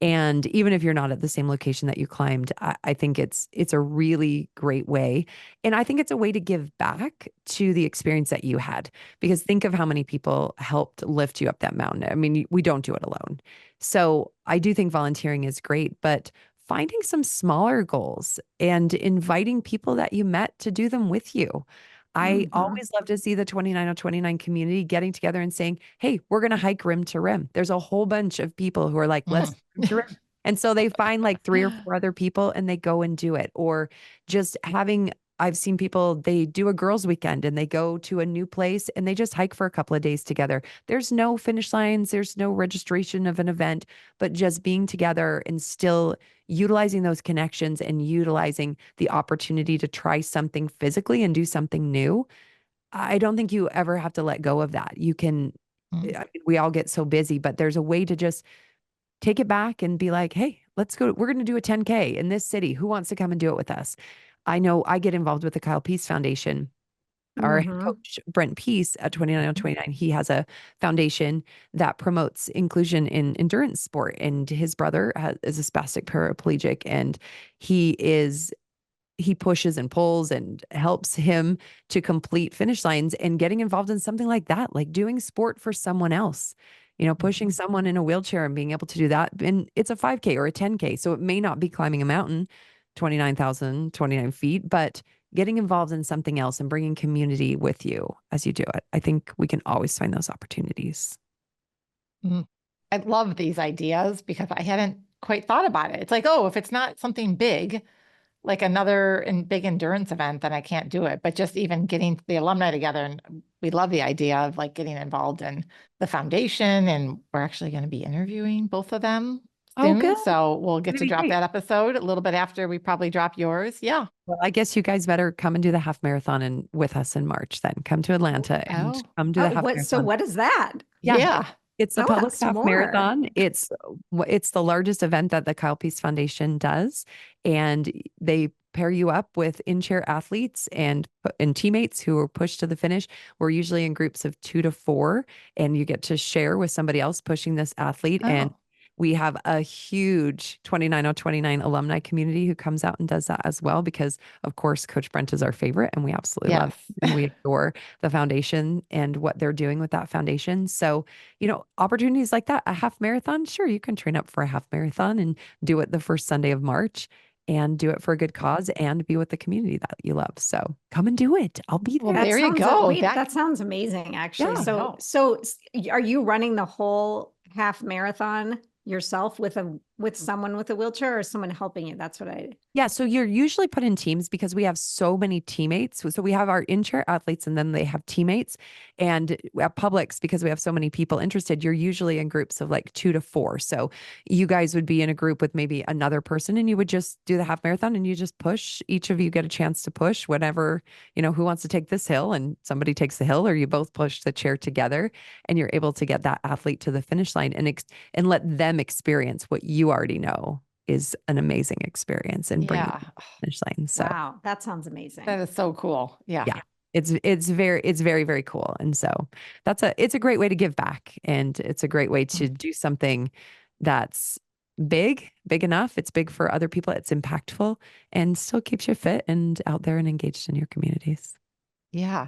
And even if you're not at the same location that you climbed, I think it's a really great way. And I think it's a way to give back to the experience that you had, because think of how many people helped lift you up that mountain. I mean, we don't do it alone. So I do think volunteering is great, but finding some smaller goals and inviting people that you met to do them with you. I always love to see the 29 of 29 community getting together and saying, hey, we're going to hike rim to rim. There's a whole bunch of people who are like, let's Mhm. rim to rim. And so they find like 3 or 4 other people and they go and do it. Or just I've seen people, they do a girls' weekend and they go to a new place and they just hike for a couple of days together. There's no finish lines, there's no registration of an event, but just being together and still utilizing those connections and utilizing the opportunity to try something physically and do something new. I don't think you ever have to let go of that. We all get so busy, but there's a way to just take it back and be like, hey, let's go. We're going to do a 10K in this city. Who wants to come and do it with us? I know I get involved with the Kyle Peace Foundation. Our head coach, Brent Peace at 29 on 29, he has a foundation that promotes inclusion in endurance sport. And his brother is a spastic paraplegic, and he pushes and pulls and helps him to complete finish lines, and getting involved in something like that, like doing sport for someone else, pushing someone in a wheelchair and being able to do that. And it's a 5K or a 10K. So it may not be climbing a mountain, 29 feet, but getting involved in something else and bringing community with you as you do it. I think we can always find those opportunities. I love these ideas because I hadn't quite thought about it. It's like, oh, if it's not something big, like another big endurance event, then I can't do it. But just even getting the alumni together, and we love the idea of like getting involved in the foundation. And we're actually going to be interviewing both of them Oh, soon. good. So we'll get to That'd be drop great. that episode a little bit after we probably drop yours. Yeah. Well, I guess you guys better come and do the half marathon with us in March then. Come to Atlanta and Oh, come do the half marathon. what is that? Yeah. yeah. It's the Tell public us half more. marathon. It's the largest event that the Kyle Peace Foundation does. And they pair you up with in-chair athletes and teammates who are pushed to the finish. We're usually in groups of 2 to 4, and you get to share with somebody else pushing this athlete. And Oh, we have a huge 29 of 29 alumni community who comes out and does that as well, because of course, Coach Brent is our favorite and we absolutely love yes. and we adore the foundation and what they're doing with that foundation. So, opportunities like that, a half marathon, sure, you can train up for a half marathon and do it the first Sunday of March and do it for a good cause and be with the community that you love. So come and do it. I'll be Well, there. there you go. That sounds amazing, actually. Yeah. know. So are you running the whole half marathon yourself with someone with a wheelchair, or someone helping you? That's what Yeah, so you're usually put in teams because we have so many teammates. So we have our in-chair athletes and then they have teammates. And at Publix, because we have so many people interested, you're usually in groups of like 2 to 4. So you guys would be in a group with maybe another person and you would just do the half marathon and you just push. Each of you get a chance to push whenever, who wants to take this hill, and somebody takes the hill, or you both push the chair together and you're able to get that athlete to the finish line and let them experience what you already know is an amazing experience and bring Yeah. it to the finish line. So wow, that sounds amazing. That is so cool. Yeah. yeah, it's very, very cool. And so it's a great way to give back, and it's a great way to do something that's big enough. It's big for other people. It's impactful and still keeps you fit and out there and engaged in your communities. Yeah.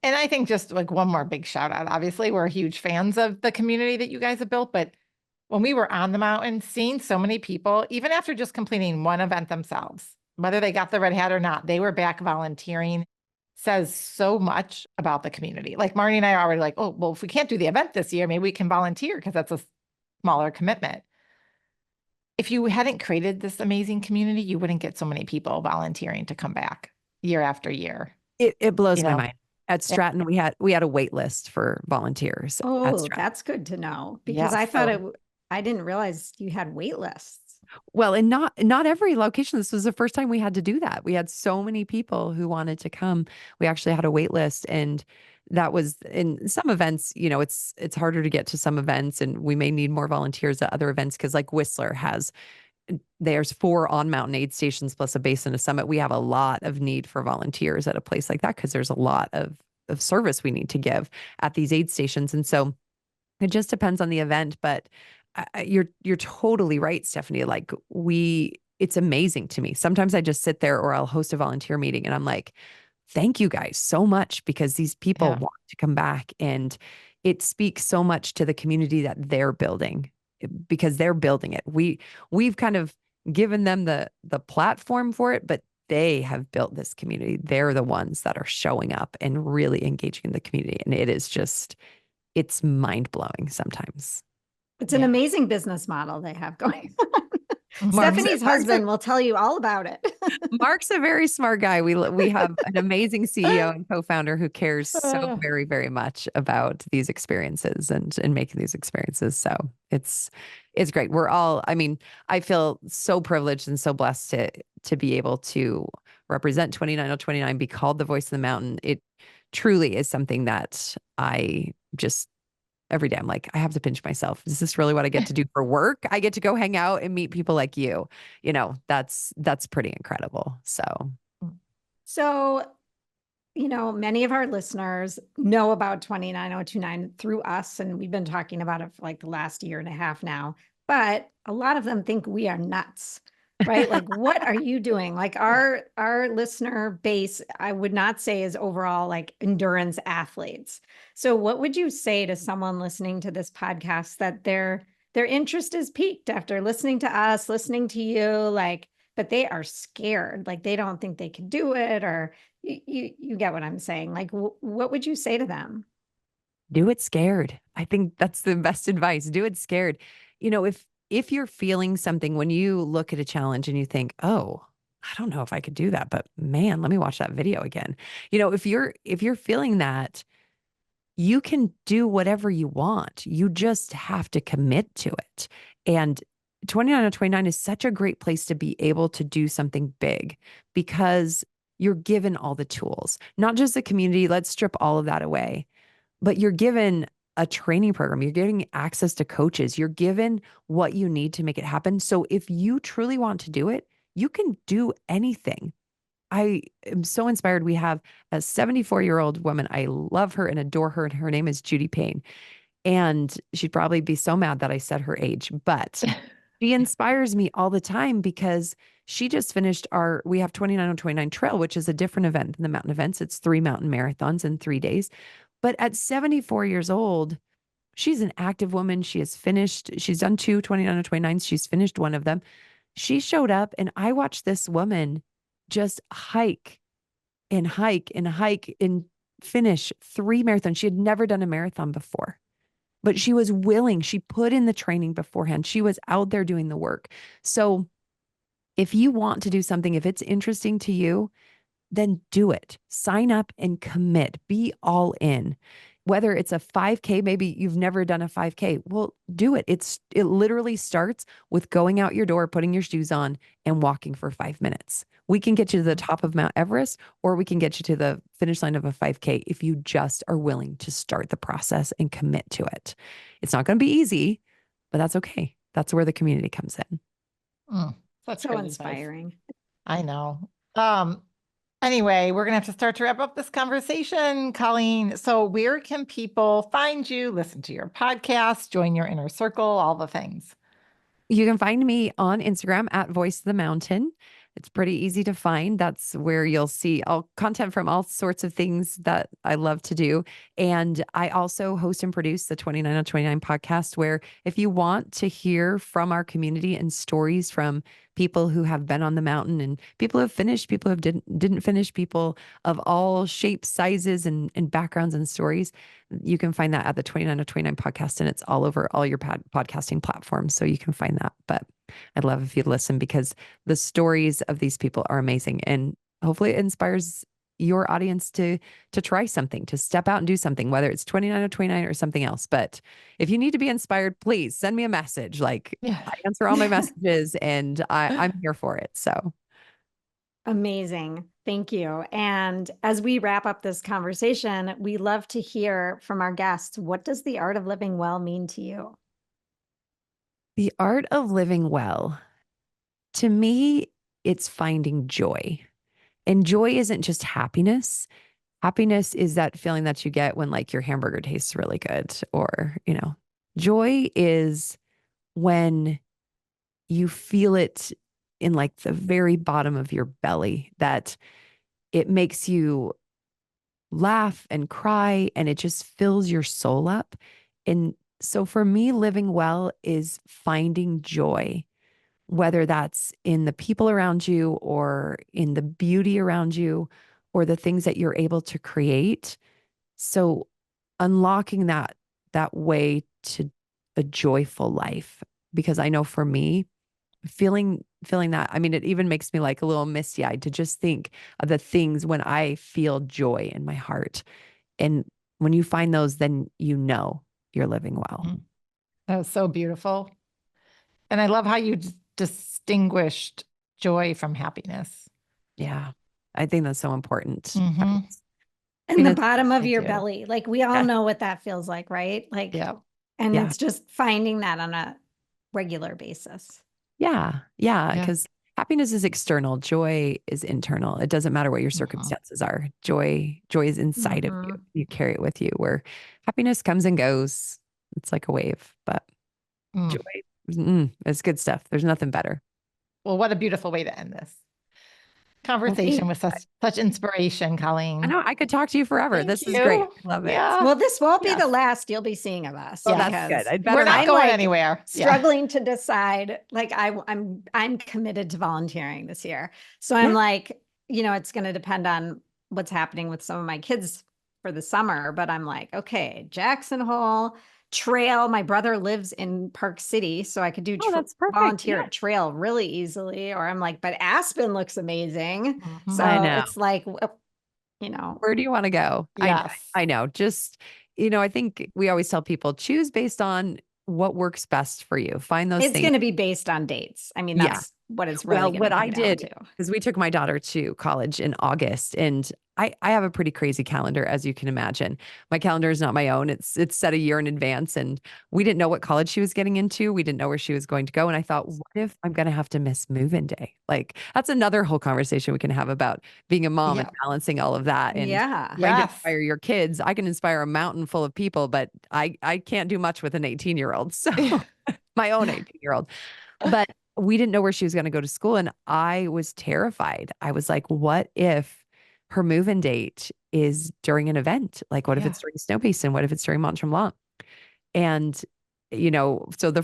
And I think just like one more big shout out. Obviously, we're huge fans of the community that you guys have built, but when we were on the mountain, seeing so many people, even after just completing one event themselves, whether they got the red hat or not, they were back volunteering, says so much about the community. Like Marnie and I are already like, oh, well, if we can't do the event this year, maybe we can volunteer because that's a smaller commitment. If you hadn't created this amazing community, you wouldn't get so many people volunteering to come back year after year. It blows my mind. At Stratton, we had a wait list for volunteers. Oh, that's good to know, because I thought I didn't realize you had wait lists. Well, and not every location. This was the first time we had to do that. We had so many people who wanted to come. We actually had a wait list, and that was in some events, it's harder to get to some events, and we may need more volunteers at other events because like Whistler there's 4 on mountain aid stations plus a base and a summit. We have a lot of need for volunteers at a place like that because there's a lot of service we need to give at these aid stations. And so it just depends on the event, but you're totally right, Stephanie. Like it's amazing to me. Sometimes I just sit there or I'll host a volunteer meeting and I'm like, thank you guys so much, because these people want to come back, and it speaks so much to the community that they're building, because they're building it. We've kind of given them the platform for it, but they have built this community. They're the ones that are showing up and really engaging in the community. And it's mind blowing sometimes. It's an amazing business model they have going on. Stephanie's husband will tell you all about it. Mark's a very smart guy. We have an amazing CEO and co-founder who cares so very, very much about these experiences and making these experiences. So it's great. I feel so privileged and so blessed to be able to represent 29029, be called the voice of the mountain. It truly is something that I just every day I'm like, I have to pinch myself. Is this really what I get to do for work? I get to go hang out and meet people like you. That's pretty incredible. So, many of our listeners know about 29029 through us, and we've been talking about it for like the last year and a half now, but a lot of them think we are nuts. Right? Like, what are you doing? Like our listener base, I would not say is overall like endurance athletes. So what would you say to someone listening to this podcast that their interest is piqued after listening to us, listening to you, like, but they are scared, like they don't think they can do it, or you get what I'm saying? Like, what would you say to them? Do it scared. I think that's the best advice. Do it scared. If you're feeling something, when you look at a challenge and you think, oh, I don't know if I could do that, but man, let me watch that video again. If you're feeling that, you can do whatever you want. You just have to commit to it. And 29029 is such a great place to be able to do something big, because you're given all the tools, not just the community. Let's strip all of that away, but you're given a training program. You're getting access to coaches. You're given what you need to make it happen. So if you truly want to do it, you can do anything. I am so inspired. We have a 74-year-old woman. I love her and adore her. And her name is Judy Payne. And she'd probably be so mad that I said her age, but she inspires me all the time, because she just finished we have 29029 Trail, which is a different event than the mountain events. It's 3 mountain marathons in 3 days. But at 74 years old, she's an active woman. She's done 2 29029s. She's finished one of them. She showed up, and I watched this woman just hike and hike and hike and finish 3 marathons. She had never done a marathon before, but she was willing. She put in the training beforehand. She was out there doing the work. So if you want to do something, if it's interesting to you, then do it. Sign up and commit. Be all in. Whether it's a 5K, maybe you've never done a 5K, well, do it. It literally starts with going out your door, putting your shoes on, and walking for 5 minutes. We can get you to the top of Mount Everest, or we can get you to the finish line of a 5K if you just are willing to start the process and commit to it. It's not going to be easy, but that's okay. That's where the community comes in. That's so inspiring. Advice. I know. Anyway, we're going to have to start to wrap up this conversation, Colleen. So where can people find you, listen to your podcast, join your inner circle, all the things? You can find me on Instagram at Voice of the Mountain. It's pretty easy to find. That's where you'll see all content from all sorts of things that I love to do. And I also host and produce the 29 on 29 podcast, where if you want to hear from our community and stories from people who have been on the mountain and people who have finished, people who didn't finish, people of all shapes, sizes, and backgrounds and stories, you can find that at the 29 on 29 podcast. And it's all over all your podcasting platforms. So you can find that. But I'd love if you'd listen, because the stories of these people are amazing, and hopefully it inspires your audience to try something, to step out and do something, whether it's 29 or 29 or something else. But if you need to be inspired, please send me a message. Like, Yeah. I answer all my messages, and I'm here for it. So Amazing. Thank you. And as we wrap up this conversation, we love to hear from our guests. What does the art of living well mean to you? the art of living well, to me, it's finding joy. And joy isn't just happiness. Happiness is that feeling that you get when like your hamburger tastes really good, or, joy is when you feel it in like the very bottom of your belly, that it makes you laugh and cry and it just fills your soul up. And so for me, living well is finding joy, whether that's in the people around you or in the beauty around you or the things that you're able to create. So unlocking that way to a joyful life, because I know for me, feeling that, I mean, it even makes me like a little misty-eyed to just think of the things when I feel joy in my heart. And when you find those, then you're living well. That was so beautiful. And I love how you distinguished joy from happiness. Yeah. I think that's so important. Mhm. And mean, the it's- bottom of I your do. belly, like we all Yeah. know what that feels like, right? Like, Yeah. and Yeah. it's just finding that on a regular basis. Yeah. Yeah. Yeah. Because happiness is external. Joy is internal. It doesn't matter what your Mhm. circumstances are. Joy is inside of you. Mhm. You carry it with you, where happiness comes and goes. It's like a wave, but Mm. joy, it's good stuff. There's nothing better. Well, what a beautiful way to end this conversation with such inspiration, Colleen. I know I could talk to you forever. Thank This is you. great. I love it. Yeah. Well, this won't be Yes. the last you'll be seeing of us. Well, Yes. that's because good. I'd We're better not I'm going like anywhere. Yeah. struggling to decide. Like I'm committed to volunteering this year. So I'm Yeah. like, it's going to depend on what's happening with some of my kids for the summer. But I'm like, okay, Jackson Hole Trail. My brother lives in Park City, so I could do Oh, that's perfect. volunteer Yeah. at Trail really easily. Or I'm like, but Aspen looks amazing. Mhm. So I know. it's like, Where do you want to go? Yes. I know. Just, I think we always tell people choose based on what works best for you. Find those it's things. going to be based on dates. I mean, Yeah. that's what it's really Well, going what to I come down did, to. because we took my daughter to college in August, and I have a pretty crazy calendar, as you can imagine. My calendar is not my own. It's set a year in advance, and we didn't know what college she was getting into. We didn't know where she was going to go. And I thought, what if I'm going to have to miss move-in day? Like, that's another whole conversation we can have about being a mom and balancing all of that. And Yeah. trying to Yes. inspire your kids. I can inspire a mountain full of people, but I can't do much with an 18-year-old. So my own 18-year-old. But we didn't know where she was going to go to school. And I was terrified. I was like, what if her move-in date is during an event? Like, what if Yeah. it's during Snow Basin? What if it's during Mont Tremblant? And, so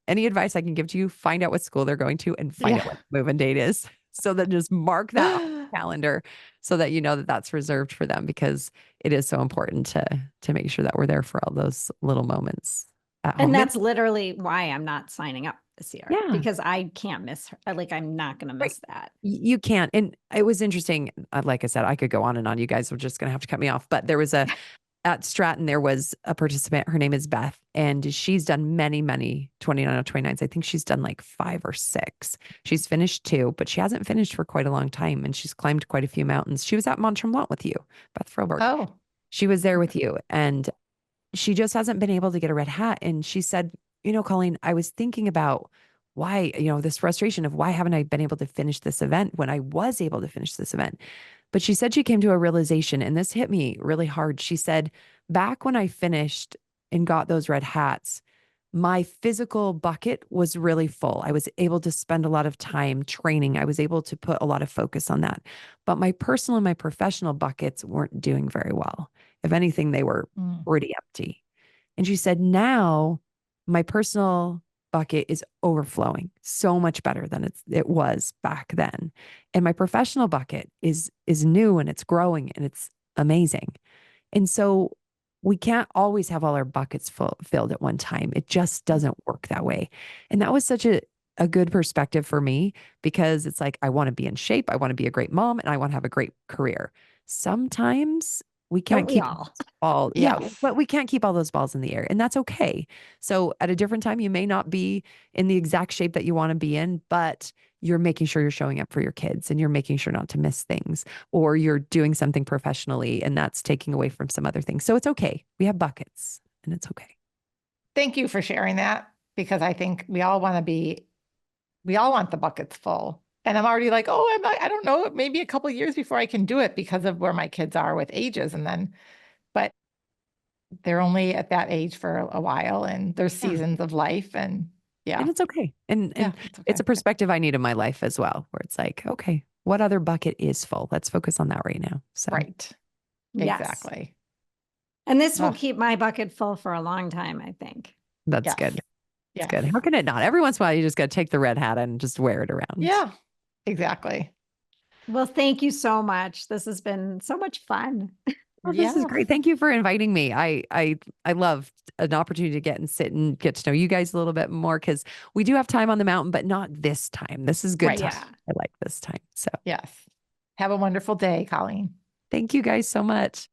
any advice I can give to you, find out what school they're going to and find out what the move-in date is. So then just mark that on the calendar so that you know that that's reserved for them, because it is so important to make sure that we're there for all those little moments at home. And that's literally why I'm not signing up this year. Yeah. Because I can't miss her. Like, I'm not going to miss that. You can't. And it was interesting. Like I said, I could go on and on. You guys were just going to have to cut me off. But there was at Stratton, there was a participant. Her name is Beth, and she's done many, many 29 or 29s. I think she's done like 5 or 6. She's finished 2, but she hasn't finished for quite a long time. And she's climbed quite a few mountains. She was at Mont Tremblant with you, Beth Froberg. Oh. She was there with you. And she just hasn't been able to get a red hat. And she said, Colleen, I was thinking about why, this frustration of why haven't I been able to finish this event when I was able to finish this event? But she said she came to a realization, and this hit me really hard. She said, back when I finished and got those red hats, my physical bucket was really full. I was able to spend a lot of time training. I was able to put a lot of focus on that. But my personal and my professional buckets weren't doing very well. If anything, they were pretty empty. And she said, now my personal bucket is overflowing so much better than it was back then. And my professional bucket is new and it's growing and it's amazing. And so we can't always have all our buckets filled at one time. It just doesn't work that way. And that was such a good perspective for me, because it's like, I want to be in shape. I want to be a great mom, and I want to have a great career. Sometimes we can't keep all, but we can't keep all those balls in the air, and that's okay. So at a different time, you may not be in the exact shape that you want to be in, but you're making sure you're showing up for your kids, and you're making sure not to miss things, or you're doing something professionally and that's taking away from some other things. So it's okay. We have buckets, and it's okay. Thank you for sharing that, because I think we all want the buckets full. And I'm already like, oh, I don't know, maybe a couple of years before I can do it because of where my kids are with ages. But they're only at that age for a while, and there's seasons of life, and and it's okay. And it's okay. It's a perspective I need in my life as well, where it's like, okay, what other bucket is full? Let's focus on that right now. So right. Yes. Exactly. And this will keep my bucket full for a long time, I think. That's good. It's good. How can it not? Every once in a while, you just got to take the red hat and just wear it around. Yeah, exactly. Well, thank you so much. This has been so much fun. Oh, this is great. Thank you for inviting me. I love an opportunity to get and sit and get to know you guys a little bit more, because we do have time on the mountain, but not this time. This is good time. I like this time. So yes. Have a wonderful day, Colleen. Thank you guys so much.